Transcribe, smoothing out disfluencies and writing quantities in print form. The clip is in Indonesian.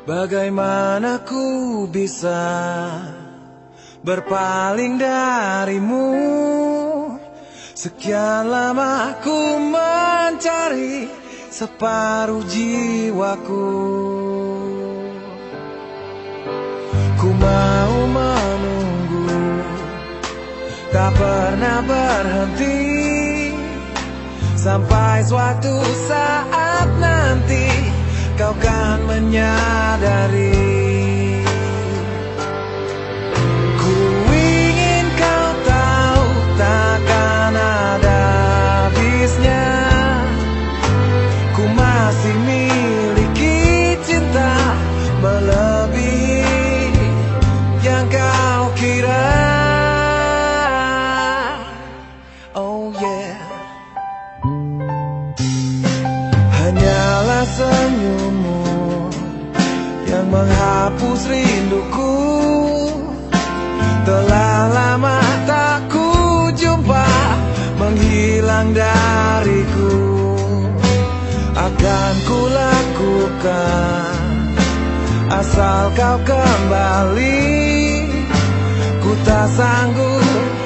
Bagaimana ku bisa berpaling darimu? Sekian lama ku mencari separuh jiwaku. Ku mau menunggu, tak pernah berhenti, sampai suatu saat nanti kau kan menyadari. Ku ingin kau tahu takkan ada habisnya. Ku masih miliki cinta melebihi yang kau kira. Oh yeah. Hanyalah senyummu yang menghapus rinduku. Telah lama tak ku jumpa, menghilang dariku. Akan ku lakukan asal kau kembali. Ku tak sanggup